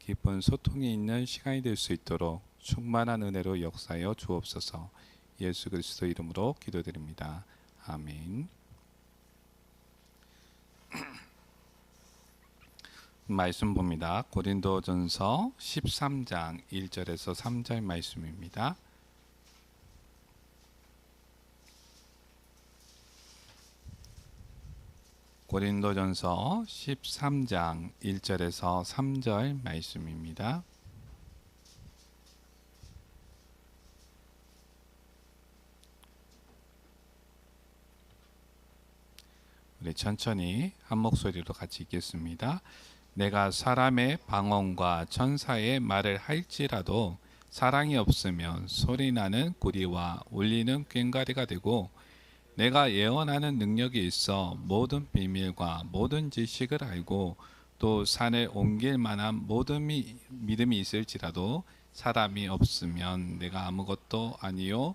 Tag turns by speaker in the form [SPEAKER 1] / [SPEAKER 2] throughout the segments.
[SPEAKER 1] 깊은 소통이 있는 시간이 될 수 있도록 충만한 은혜로 역사하여 주옵소서. 예수 그리스도 이름으로 기도드립니다. 아멘. 말씀 봅니다. 고린도전서 13장 1절에서 3절 말씀입니다. 고린도전서 13장 1절에서 3절 말씀입니다. 우리 천천히 한 목소리로 같이 읽겠습니다. 내가 사람의 방언과 천사의 말을 할지라도 사랑이 없으면 소리나는 구리와 울리는 꽹과리가 되고, 내가 예언하는 능력이 있어 모든 비밀과 모든 지식을 알고 또 산을 옮길 만한 모든 믿음이 있을지라도 사람이 없으면 내가 아무것도 아니요,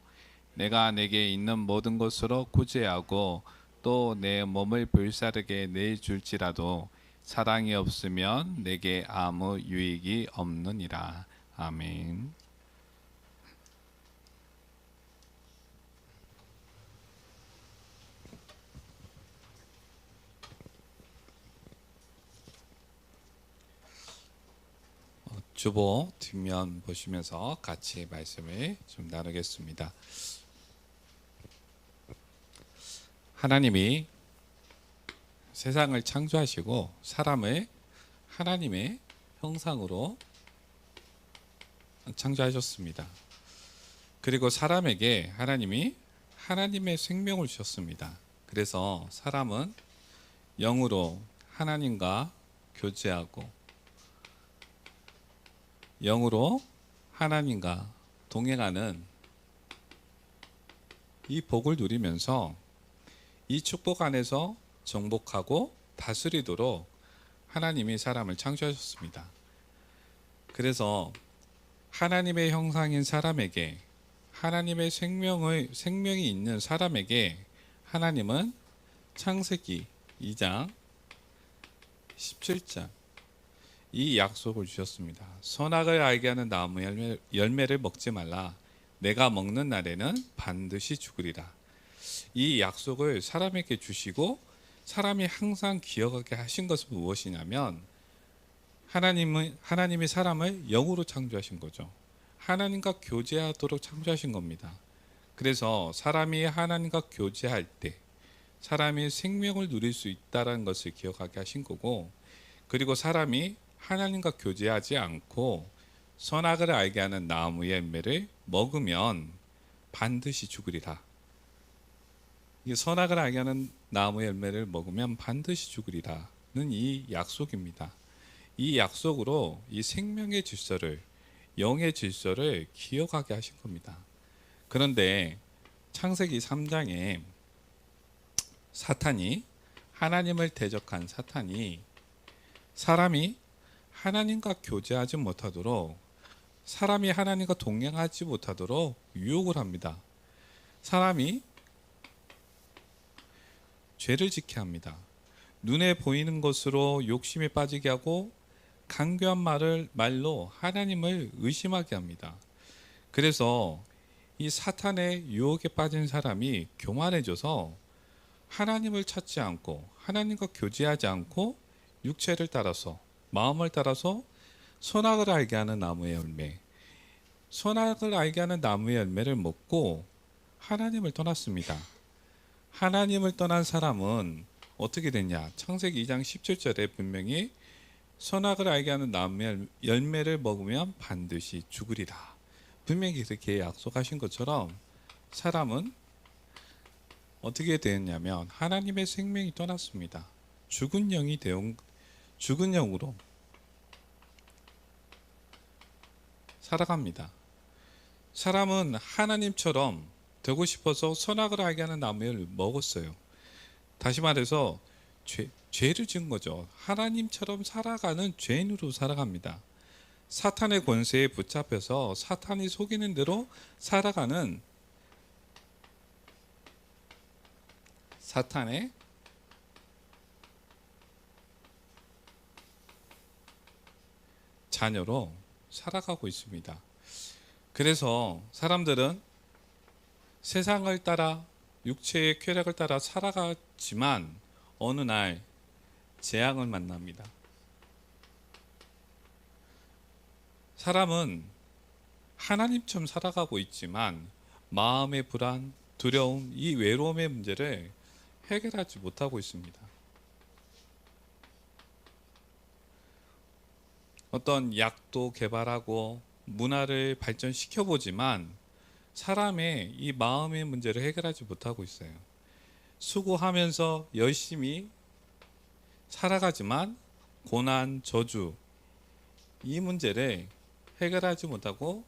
[SPEAKER 1] 내게 있는 모든 것으로 구제하고 또 내 몸을 불사르게 내줄지라도 사랑이 없으면 내게 아무 유익이 없느니라. 아멘. 주보 뒷면 보시면서 같이 말씀을 좀 나누겠습니다. 하나님이 세상을 창조하시고 사람을 하나님의 형상으로 창조하셨습니다. 그리고 사람에게 하나님이 하나님의 생명을 주셨습니다. 그래서 사람은 영으로 하나님과 교제하고 영으로 하나님과 동행하는 이 복을 누리면서 이 축복 안에서 정복하고 다스리도록 하나님이 사람을 창조하셨습니다. 그래서 하나님의 형상인 사람에게, 하나님의 생명이 있는 사람에게 하나님은 창세기 2장 17절 이 약속을 주셨습니다. 선악을 알게 하는 나무 열매를 먹지 말라. 내가 먹는 날에는 반드시 죽으리라. 이 약속을 사람에게 주시고 사람이 항상 기억하게 하신 것은 무엇이냐면, 하나님이 사람을 영으로 창조하신 거죠. 하나님과 교제하도록 창조하신 겁니다. 그래서 사람이 하나님과 교제할 때 사람이 생명을 누릴 수 있다는 것을 기억하게 하신 거고, 그리고 사람이 하나님과 교제하지 않고 선악을 알게 하는 나무의 열매를 먹으면 반드시 죽으리라. 이 선악을 알게 하는 나무의 열매를 먹으면 반드시 죽으리라는 이 약속입니다. 이 약속으로 이 생명의 질서를, 영의 질서를 기억하게 하신 겁니다. 그런데 창세기 3장에 사탄이, 하나님을 대적한 사탄이 사람이 하나님과 교제하지 못하도록, 사람이 하나님과 동행하지 못하도록 유혹을 합니다. 사람이 죄를 짓게 합니다. 눈에 보이는 것으로 욕심에 빠지게 하고 강교한 말로 하나님을 의심하게 합니다. 그래서 이 사탄의 유혹에 빠진 사람이 교만해져서 하나님을 찾지 않고 하나님과 교제하지 않고 육체를 따라서, 마음을 따라서 선악을 알게 하는 나무의 열매, 선악을 알게 하는 나무의 열매를 먹고 하나님을 떠났습니다. 하나님을 떠난 사람은 어떻게 됐냐? 창세기 2장 17절에 분명히 선악을 알게 하는 나무의 열매를 먹으면 반드시 죽으리라, 분명히 그렇게 약속하신 것처럼 사람은 어떻게 되었냐면 하나님의 생명이 떠났습니다. 죽은 영으로 살아갑니다. 사람은 하나님처럼 되고 싶어서 선악을 알게 하는 나무를 먹었어요. 다시 말해서 죄를 지은 거죠. 하나님처럼 살아가는 죄인으로 살아갑니다. 사탄의 권세에 붙잡혀서 사탄이 속이는 대로 살아가는 사탄의 자녀로 살아가고 있습니다. 그래서 사람들은 세상을 따라 육체의 쾌락을 따라 살아가지만 어느 날 재앙을 만납니다. 사람은 하나님처럼 살아가고 있지만 마음의 불안, 두려움, 이 외로움의 문제를 해결하지 못하고 있습니다. 어떤 약도 개발하고 문화를 발전시켜 보지만 사람의 이 마음의 문제를 해결하지 못하고 있어요. 수고하면서 열심히 살아가지만 고난, 저주, 이 문제를 해결하지 못하고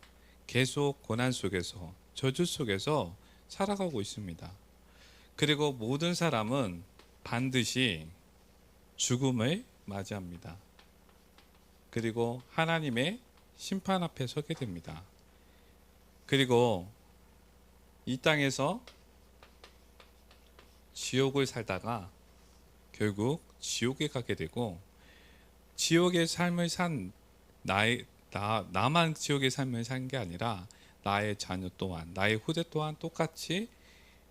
[SPEAKER 1] 계속 고난 속에서, 저주 속에서 살아가고 있습니다. 그리고 모든 사람은 반드시 죽음을 맞이합니다. 그리고 하나님의 심판 앞에 서게 됩니다. 그리고 이 땅에서 지옥을 살다가 결국 지옥에 가게 되고, 지옥의 삶을 산 나만 지옥의 삶을 산 게 아니라 나의 자녀 또한, 나의 후대 또한 똑같이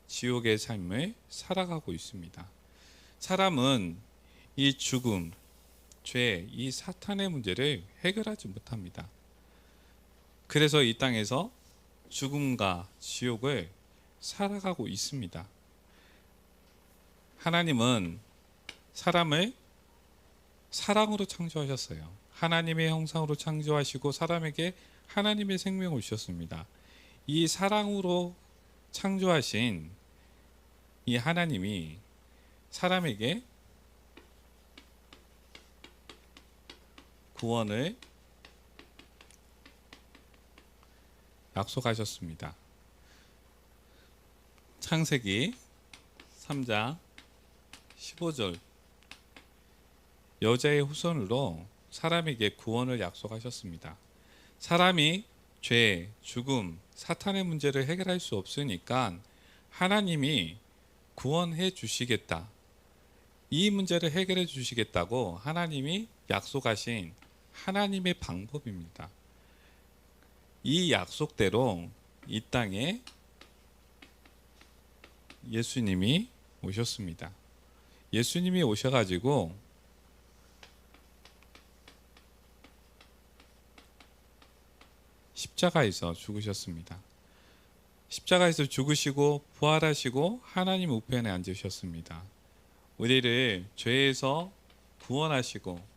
[SPEAKER 1] 지옥의 삶을 살아가고 있습니다. 사람은 이 죽음, 죄, 이 사탄의 문제를 해결하지 못합니다. 그래서 이 땅에서 죽음과 지옥을 살아가고 있습니다. 하나님은 사람을 사랑으로 창조하셨어요. 하나님의 형상으로 창조하시고 사람에게 하나님의 생명을 주셨습니다. 이 사랑으로 창조하신 이 하나님이 사람에게 구원을 약속하셨습니다. 창세기 3장 15절, 여자의 후손으로 사람에게 구원을 약속하셨습니다. 사람이 죄, 죽음, 사탄의 문제를 해결할 수 없으니까 하나님이 구원해 주시겠다, 이 문제를 해결해 주시겠다고 하나님이 약속하신 하나님의 방법입니다. 이 약속대로 이 땅에 예수님이 오셨습니다. 예수님이 오셔가지고 십자가에서 죽으셨습니다. 십자가에서 죽으시고 부활하시고 하나님 우편에 앉으셨습니다. 우리를 죄에서 구원하시고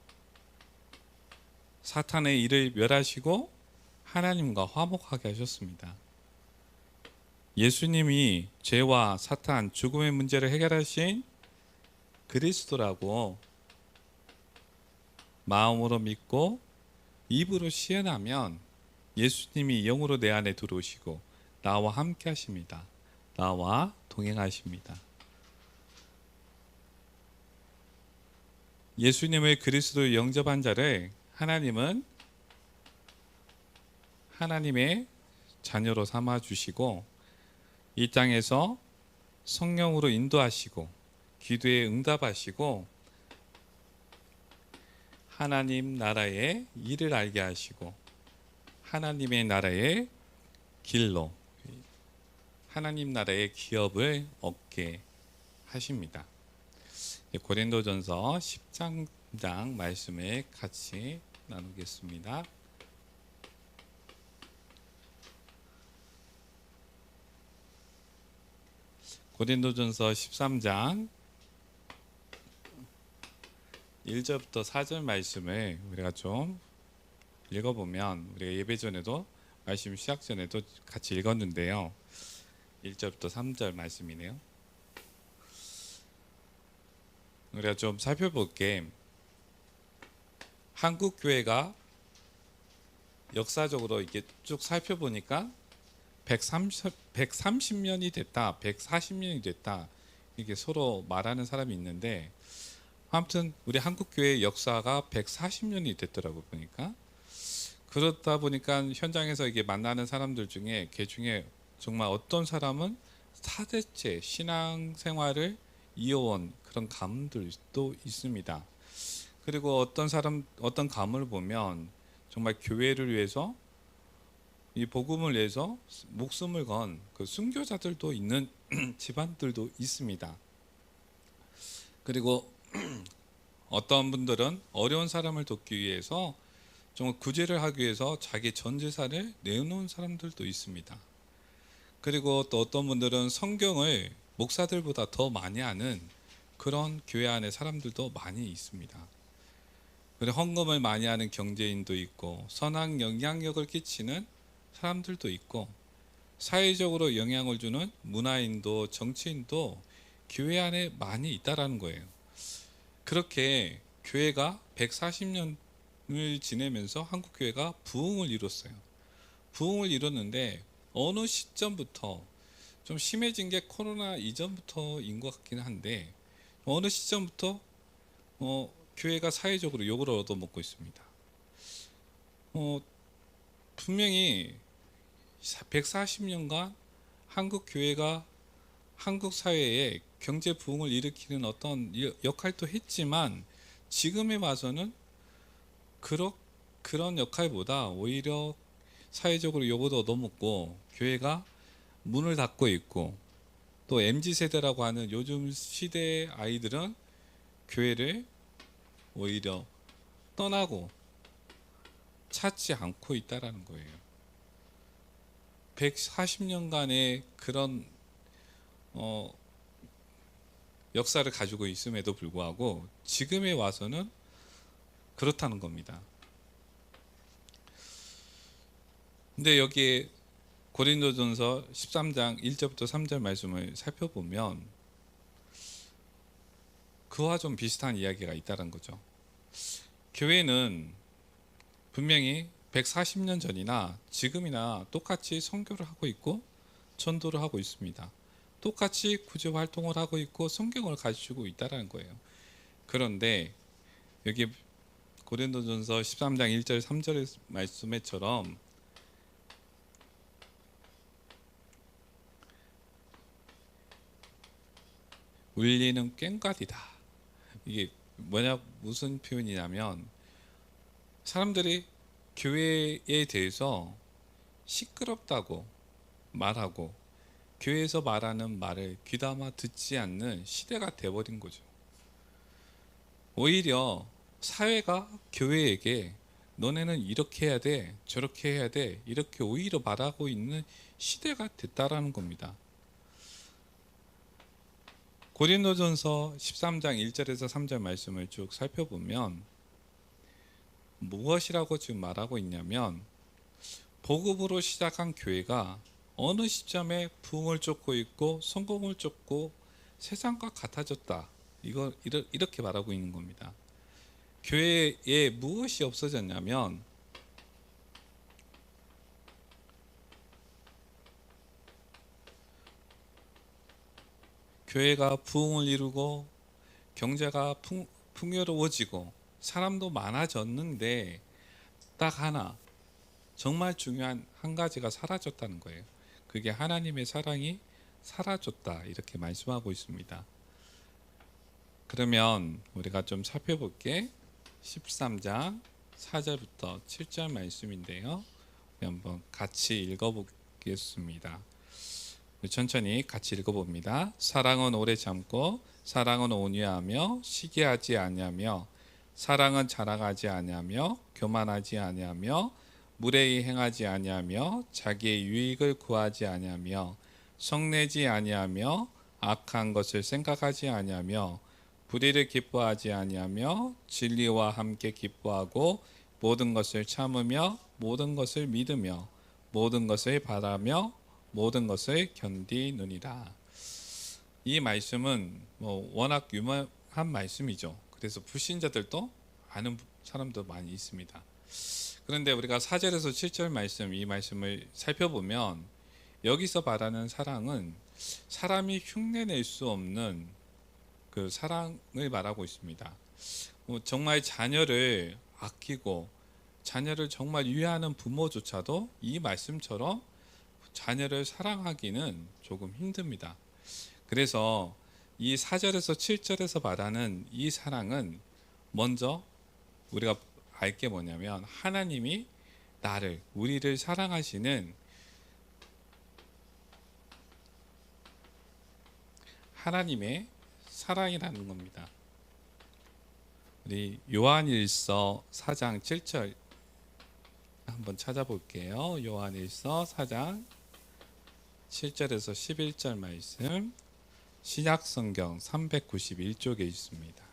[SPEAKER 1] 사탄의 일을 멸하시고 하나님과 화목하게 하셨습니다. 예수님이 죄와 사탄, 죽음의 문제를 해결하신 그리스도라고 마음으로 믿고 입으로 시인하면 예수님이 영으로 내 안에 들어오시고 나와 함께 하십니다. 나와 동행하십니다. 예수님의 그리스도를 영접한 자를 하나님은 하나님의 자녀로 삼아 주시고 이 땅에서 성령으로 인도하시고 기도에 응답하시고 하나님 나라의 일을 알게 하시고 하나님의 나라의 길로 하나님 나라의 기업을 얻게 하십니다. 고린도전서 10장 말씀을 같이 나누겠습니다. 고린도전서 13장 1절부터 4절 말씀을 우리가 좀 읽어보면, 우리가 예배 전에도 말씀 시작 전에도 같이 읽었는데요. 1절부터 3절 말씀이네요. 우리가 좀 살펴볼게. 한국 교회가 역사적으로 이렇게 쭉 살펴보니까 130년이 됐다, 140년이 됐다, 이게 서로 말하는 사람이 있는데, 아무튼 우리 한국 교회의 역사가 140년이 됐더라고 보니까. 그렇다 보니까 현장에서 이게 만나는 사람들 중에 그 중에 정말 어떤 사람은 4대째 신앙 생활을 이어온 그런 가문들도 있습니다. 그리고 어떤 가문을 보면 정말 교회를 위해서 이 복음을 위해서 목숨을 건 그 순교자들도 있는 집안들도 있습니다. 그리고 어떤 분들은 어려운 사람을 돕기 위해서 정말 구제를 하기 위해서 자기 전 재산을 내놓은 사람들도 있습니다. 그리고 또 어떤 분들은 성경을 목사들보다 더 많이 아는 그런 교회 안에 사람들도 많이 있습니다. 그리고 헌금을 많이 하는 경제인도 있고 선한 영향력을 끼치는 사람들도 있고 사회적으로 영향을 주는 문화인도 정치인도 교회 안에 많이 있다라는 거예요. 그렇게 교회가 140년을 지내면서 한국 교회가 부흥을 이뤘어요. 부흥을 이뤘는데 어느 시점부터 좀 심해진 게 코로나 이전부터인 것 같긴 한데 어느 시점부터 교회가 사회적으로 욕을 얻어먹고 있습니다. 분명히 140년간 한국 교회가 한국 사회에 경제 부흥을 일으키는 어떤 역할도 했지만 지금에 와서는 그런 역할보다 오히려 사회적으로 욕을 얻어먹고 교회가 문을 닫고 있고 또 MZ세대라고 하는 요즘 시대의 아이들은 교회를 오히려 떠나고 찾지 않고 있다라는 거예요. 140년간의 그런 역사를 가지고 있음에도 불구하고 지금에 와서는 그렇다는 겁니다. 근데 여기에 고린도전서 13장 1절부터 3절 말씀을 살펴보면 그와 좀 비슷한 이야기가 있다는 거죠. 교회는 분명히 140년 전이나 지금이나 똑같이 선교를 하고 있고 전도를 하고 있습니다. 똑같이 구제 활동을 하고 있고 성경을 가지고 있다는 거예요. 그런데 여기 고린도전서 13장 1절 3절의 말씀에처럼 울리는 꽹과리다. 이게 무슨 표현이냐면 사람들이 교회에 대해서 시끄럽다고 말하고 교회에서 말하는 말을 귀담아 듣지 않는 시대가 돼버린 거죠. 오히려 사회가 교회에게 너네는 이렇게 해야 돼, 저렇게 해야 돼, 이렇게 오히려 말하고 있는 시대가 됐다라는 겁니다. 고린도전서 13장 1절에서 3절 말씀을 쭉 살펴보면 무엇이라고 지금 말하고 있냐면 복음으로 시작한 교회가 어느 시점에 부흥을 쫓고 있고 성공을 쫓고 세상과 같아졌다. 이렇게 말하고 있는 겁니다. 교회에 무엇이 없어졌냐면 교회가 부흥을 이루고 경제가 풍요로워지고 사람도 많아졌는데 딱 하나 정말 중요한 한 가지가 사라졌다는 거예요. 그게 하나님의 사랑이 사라졌다 이렇게 말씀하고 있습니다. 그러면 우리가 좀 살펴볼게. 13장 4절부터 7절 말씀인데요. 우리 한번 같이 읽어보겠습니다. 천천히 같이 읽어봅니다. 사랑은 오래 참고 사랑은 온유하며 시기하지 아니하며 사랑은 자랑하지 아니하며 교만하지 아니하며 무례히 행하지 아니하며 자기의 유익을 구하지 아니하며 성내지 아니하며 악한 것을 생각하지 아니하며 불의를 기뻐하지 아니하며 진리와 함께 기뻐하고 모든 것을 참으며 모든 것을 믿으며 모든 것을 바라며 모든 것을 견디느니라. 이 말씀은 워낙 유명한 말씀이죠. 그래서 불신자들도 아는 사람도 많이 있습니다. 그런데 우리가 4절에서 7절 말씀, 이 말씀을 살펴보면 여기서 말하는 사랑은 사람이 흉내낼 수 없는 그 사랑을 말하고 있습니다. 정말 자녀를 아끼고 자녀를 정말 위하는 부모조차도 이 말씀처럼 자녀를 사랑하기는 조금 힘듭니다. 그래서 이 4절에서 7절에서 말하는 이 사랑은 먼저 우리가 알 게 뭐냐면 하나님이 우리를 사랑하시는 하나님의 사랑이라는 겁니다. 우리 요한일서 4장 7절 한번 찾아볼게요. 요한일서 4장 7절에서 11절 말씀, 신약성경 391쪽에 있습니다.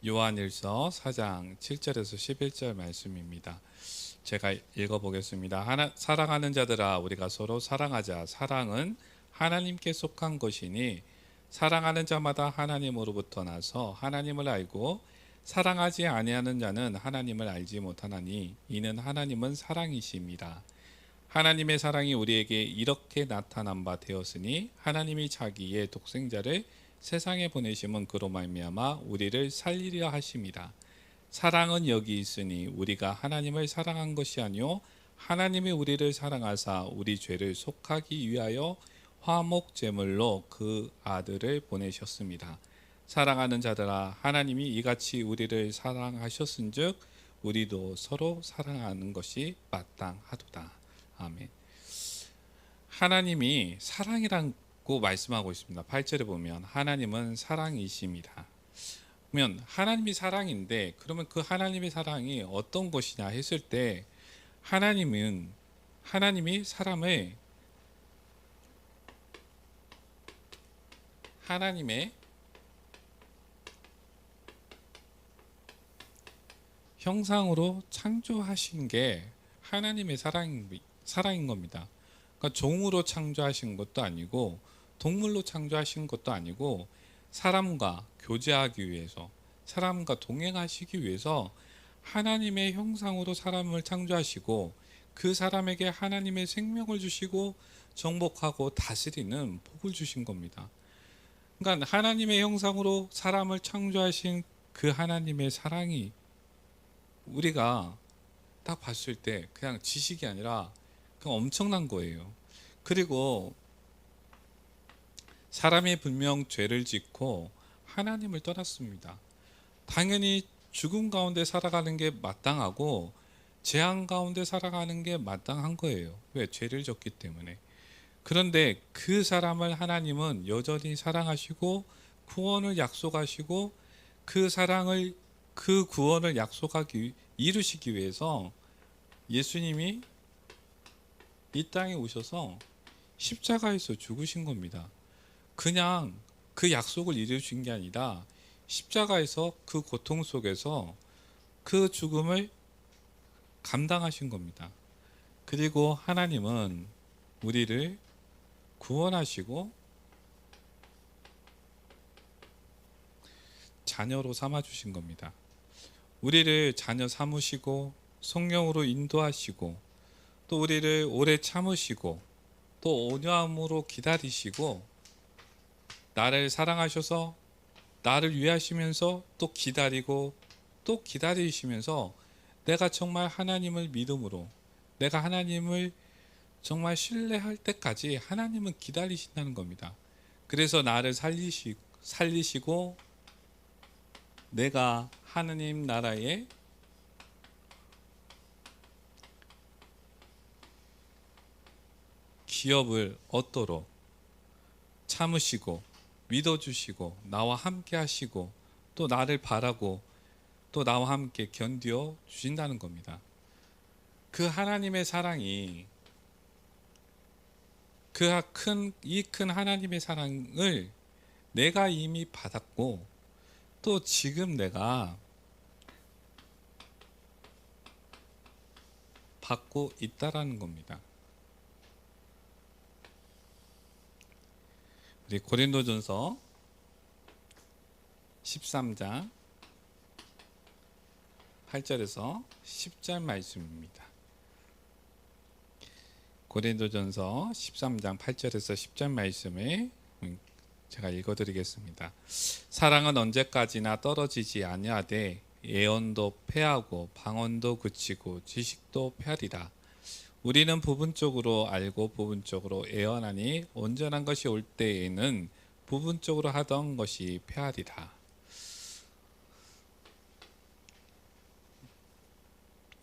[SPEAKER 1] 요한일서 4장 7절에서 11절 말씀입니다. 제가 읽어보겠습니다. 사랑하는 자들아, 우리가 서로 사랑하자. 사랑은 하나님께 속한 것이니 사랑하는 자마다 하나님으로부터 나서 하나님을 알고 사랑하지 아니하는 자는 하나님을 알지 못하나니 이는 하나님은 사랑이심이라. 하나님의 사랑이 우리에게 이렇게 나타난 바 되었으니 하나님이 자기의 독생자를 세상에 보내심은 그로 말미암아 우리를 살리려 하심이라. 사랑은 여기 있으니 우리가 하나님을 사랑한 것이 아니요 하나님이 우리를 사랑하사 우리 죄를 속하기 위하여 화목 제물로 그 아들을 보내셨습니다. 사랑하는 자들아, 하나님이 이같이 우리를 사랑하셨은즉 우리도 서로 사랑하는 것이 마땅하도다. 아멘. 하나님이 사랑이라고 말씀하고 있습니다. 8절에 보면 하나님은 사랑이십니다. 그러면 하나님이 사랑인데 그러면 그 하나님의 사랑이 어떤 것이냐 했을 때 하나님이 하나님의 형상으로 창조하신 게 하나님의 사랑인 겁니다. 그러니까 종으로 창조하신 것도 아니고 동물로 창조하신 것도 아니고 사람과 교제하기 위해서, 사람과 동행하시기 위해서 하나님의 형상으로 사람을 창조하시고 그 사람에게 하나님의 생명을 주시고 정복하고 다스리는 복을 주신 겁니다. 그러니까 하나님의 형상으로 사람을 창조하신 그 하나님의 사랑이 우리가 딱 봤을 때 그냥 지식이 아니라 그냥 엄청난 거예요. 그리고 사람이 분명 죄를 짓고 하나님을 떠났습니다. 당연히 죽음 가운데 살아가는 게 마땅하고 재앙 가운데 살아가는 게 마땅한 거예요. 왜? 죄를 졌기 때문에. 그런데 그 사람을 하나님은 여전히 사랑하시고 구원을 약속하시고 그 구원을 이루시기 위해서 예수님이 이 땅에 오셔서 십자가에서 죽으신 겁니다. 그냥 그 약속을 이루신 게 아니라 십자가에서 그 고통 속에서 그 죽음을 감당하신 겁니다. 그리고 하나님은 우리를 구원하시고 자녀로 삼아 주신 겁니다. 우리를 자녀 삼으시고 성령으로 인도하시고 또 우리를 오래 참으시고 또 온유함으로 기다리시고 나를 사랑하셔서 나를 위하시면서 또 기다리고 또 기다리시면서 내가 정말 하나님을 믿음으로 내가 하나님을 정말 신뢰할 때까지 하나님은 기다리신다는 겁니다. 그래서 나를 살리시고 내가 하나님 나라의 기업을 얻도록 참으시고 믿어주시고 나와 함께 하시고 또 나를 바라고 또 나와 함께 견디어 주신다는 겁니다. 그 하나님의 사랑이 이 큰 하나님의 사랑을 내가 이미 받았고 또 지금 내가 받고 있다라는 겁니다. 우리 고린도전서 13장 8절에서 10절 말씀입니다. 고린도전서 13장 8절에서 10절 말씀을 제가 읽어드리겠습니다. 사랑은 언제까지나 떨어지지 아니하되 예언도 패하고 방언도 그치고 지식도 패하리라. 우리는 부분적으로 알고 부분적으로 예언하니 온전한 것이 올 때에는 부분적으로 하던 것이 패하리라.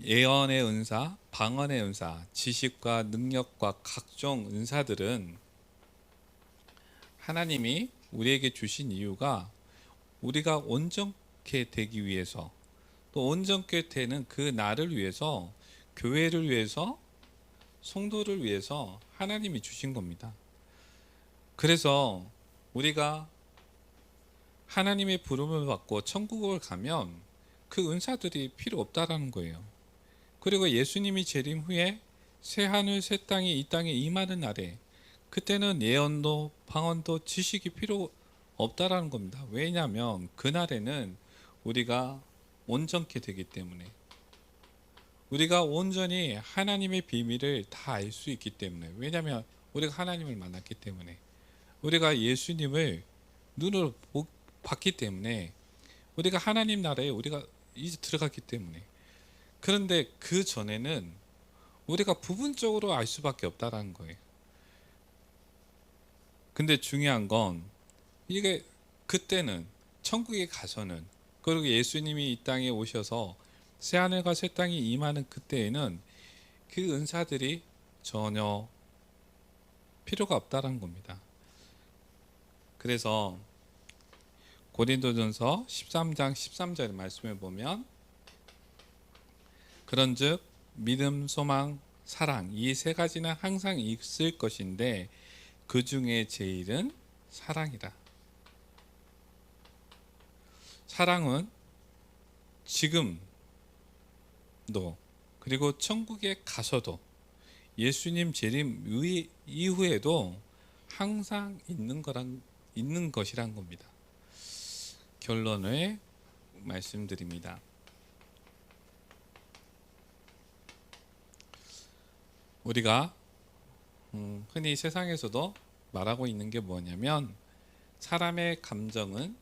[SPEAKER 1] 예언의 은사, 방언의 은사, 지식과 능력과 각종 은사들은 하나님이 우리에게 주신 이유가 우리가 온전케 되기 위해서, 또 온전케 되는 그 나를 위해서, 교회를 위해서, 성도를 위해서 하나님이 주신 겁니다. 그래서 우리가 하나님의 부름을 받고 천국을 가면 그 은사들이 필요 없다라는 거예요. 그리고 예수님이 재림 후에 새 하늘 새 땅이 이 땅에 임하는 날에 그때는 예언도 방언도 지식이 필요 없다라는 겁니다. 왜냐하면 그날에는 우리가 온전케 되기 때문에, 우리가 온전히 하나님의 비밀을 다 알 수 있기 때문에, 왜냐하면 우리가 하나님을 만났기 때문에, 우리가 예수님을 눈으로 봤기 때문에, 우리가 하나님 나라에 우리가 이제 들어갔기 때문에. 그런데 그 전에는 우리가 부분적으로 알 수밖에 없다라는 거예요. 근데 중요한 건 이게 그때는 천국에 가서는, 그리고 예수님이 이 땅에 오셔서 새하늘과 새 땅이 임하는 그때에는 그 은사들이 전혀 필요가 없다라는 겁니다. 그래서 고린도전서 13장 13절 말씀을 보면, 그런즉 믿음, 소망, 사랑 이 세 가지는 항상 있을 것인데 그 중에 제일은 사랑이라. 사랑은 지금도, 그리고 천국에 가서도, 예수님 재림 이후에도 항상 있는 것이란 겁니다. 결론을 말씀드립니다. 우리가 흔히 세상에서도 말하고 있는 게 뭐냐면, 사람의 감정은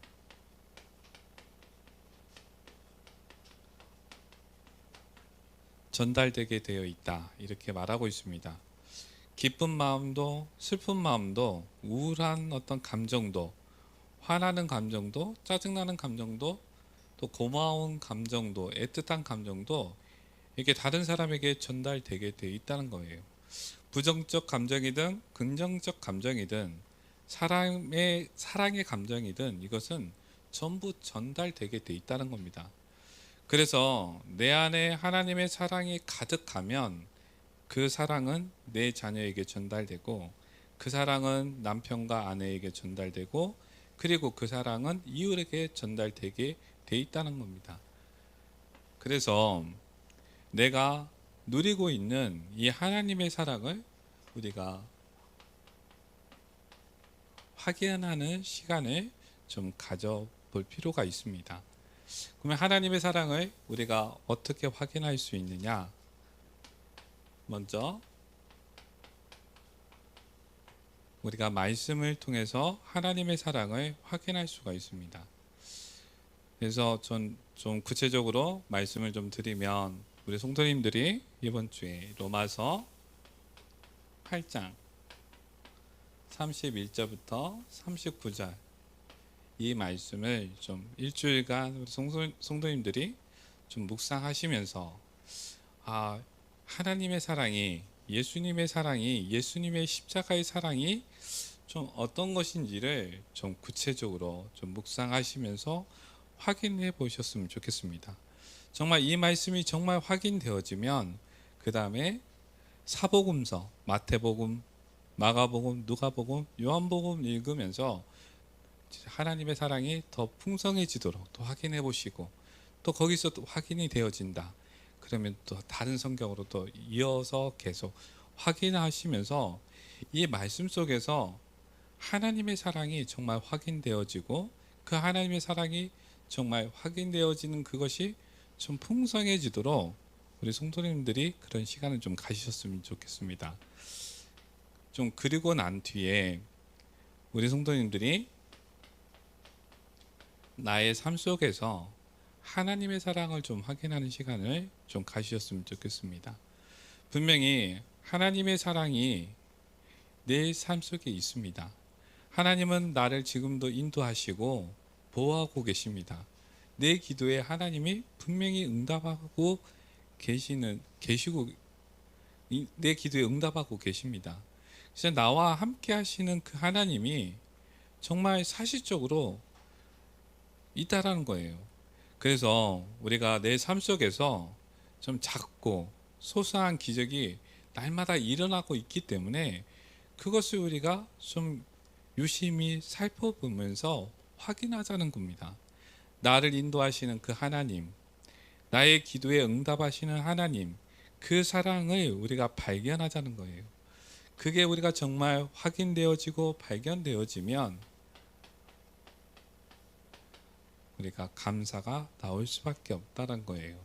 [SPEAKER 1] 전달되게 되어 있다, 이렇게 말하고 있습니다. 기쁜 마음도 슬픈 마음도, 우울한 어떤 감정도, 화나는 감정도, 짜증나는 감정도, 또 고마운 감정도, 애틋한 감정도 이게 다른 사람에게 전달되게 되어 있다는 거예요. 부정적 감정이든 긍정적 감정이든 사랑의 감정이든 이것은 전부 전달되게 되어 있다는 겁니다. 그래서 내 안에 하나님의 사랑이 가득하면 그 사랑은 내 자녀에게 전달되고, 그 사랑은 남편과 아내에게 전달되고, 그리고 그 사랑은 이웃에게 전달되게 돼 있다는 겁니다. 그래서 내가 누리고 있는 이 하나님의 사랑을 우리가 확인하는 시간을 좀 가져볼 필요가 있습니다. 그러면 하나님의 사랑을 우리가 어떻게 확인할 수 있느냐? 먼저 우리가 말씀을 통해서 하나님의 사랑을 확인할 수가 있습니다. 그래서 좀 구체적으로 말씀을 좀 드리면, 우리 성도님들이 이번 주에 로마서 8장 31절부터 39절 이 말씀을 좀 일주일간 우리 성도님들이 좀 묵상하시면서, 하나님의 사랑이, 예수님의 사랑이, 예수님의 십자가의 사랑이 좀 어떤 것인지를 좀 구체적으로 좀 묵상하시면서 확인해 보셨으면 좋겠습니다. 정말 이 말씀이 정말 확인되어지면 그 다음에 사복음서, 마태복음, 마가복음, 누가복음, 요한복음 읽으면서 하나님의 사랑이 더 풍성해지도록 또 확인해 보시고, 또 거기서 또 확인이 되어진다, 그러면 또 다른 성경으로 또 이어서 계속 확인하시면서 이 말씀 속에서 하나님의 사랑이 정말 확인되어지고, 그 하나님의 사랑이 정말 확인되어지는 그것이 좀 풍성해지도록 우리 성도님들이 그런 시간을 좀 가지셨으면 좋겠습니다. 좀 그리고 난 뒤에 우리 성도님들이 나의 삶 속에서 하나님의 사랑을 좀 확인하는 시간을 좀 가지셨으면 좋겠습니다. 분명히 하나님의 사랑이 내 삶 속에 있습니다. 하나님은 나를 지금도 인도하시고 보호하고 계십니다. 내 기도에 하나님이 분명히 응답하고 계시고 내 기도에 응답하고 계십니다. 그래서 나와 함께 하시는 그 하나님이 정말 사실적으로 있다라는 거예요. 그래서 우리가 내 삶 속에서 좀 작고 소소한 기적이 날마다 일어나고 있기 때문에 그것을 우리가 좀 유심히 살펴보면서 확인하자는 겁니다. 나를 인도하시는 그 하나님, 나의 기도에 응답하시는 하나님, 그 사랑을 우리가 발견하자는 거예요. 그게 우리가 정말 확인되어지고 발견되어지면 우리가 감사가 나올 수밖에 없다는 거예요.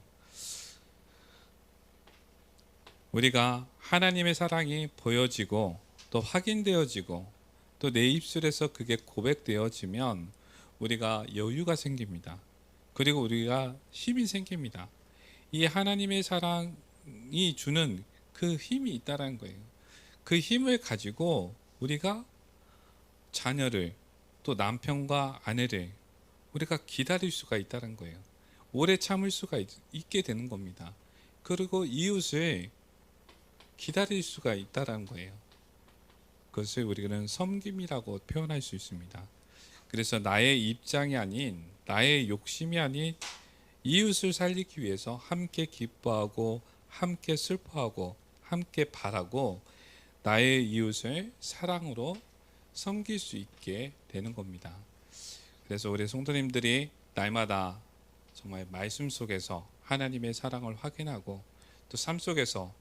[SPEAKER 1] 우리가 하나님의 사랑이 보여지고 또 확인되어지고 또 내 입술에서 그게 고백되어지면 우리가 여유가 생깁니다. 그리고 우리가 힘이 생깁니다. 이 하나님의 사랑이 주는 그 힘이 있다는 거예요. 그 힘을 가지고 우리가 자녀를 또 남편과 아내를 우리가 기다릴 수가 있다는 거예요. 오래 참을 수가 있게 되는 겁니다. 그리고 이웃을 기다릴 수가 있다는 거예요. 그것을 우리는 섬김이라고 표현할 수 있습니다. 그래서 나의 입장이 아닌 나의 욕심이 아닌 이웃을 살리기 위해서 함께 기뻐하고 함께 슬퍼하고 함께 바라고 나의 이웃을 사랑으로 섬길 수 있게 되는 겁니다. 그래서 우리 성도님들이 날마다 정말 말씀 속에서 하나님의 사랑을 확인하고 또 삶 속에서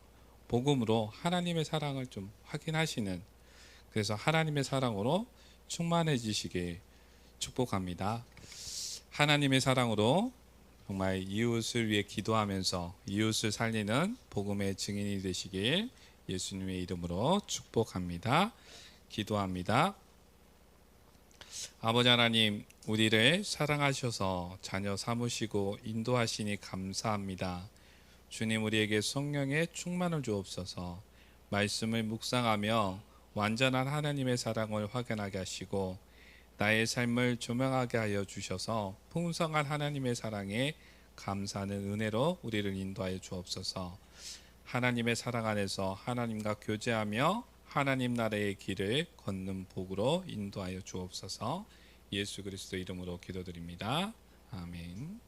[SPEAKER 1] 복음으로 하나님의 사랑을 좀 확인하시는, 그래서 하나님의 사랑으로 충만해지시길 축복합니다. 하나님의 사랑으로 정말 이웃을 위해 기도하면서 이웃을 살리는 복음의 증인이 되시길 예수님의 이름으로 축복합니다. 기도합니다. 아버지 하나님, 우리를 사랑하셔서 자녀 삼으시고 인도하시니 감사합니다. 주님, 우리에게 성령의 충만을 주옵소서. 말씀을 묵상하며 완전한 하나님의 사랑을 확인하게 하시고 나의 삶을 조명하게 하여 주셔서 풍성한 하나님의 사랑에 감사하는 은혜로 우리를 인도하여 주옵소서. 하나님의 사랑 안에서 하나님과 교제하며 하나님 나라의 길을 걷는 복으로 인도하여 주옵소서. 예수 그리스도 이름으로 기도드립니다. 아멘.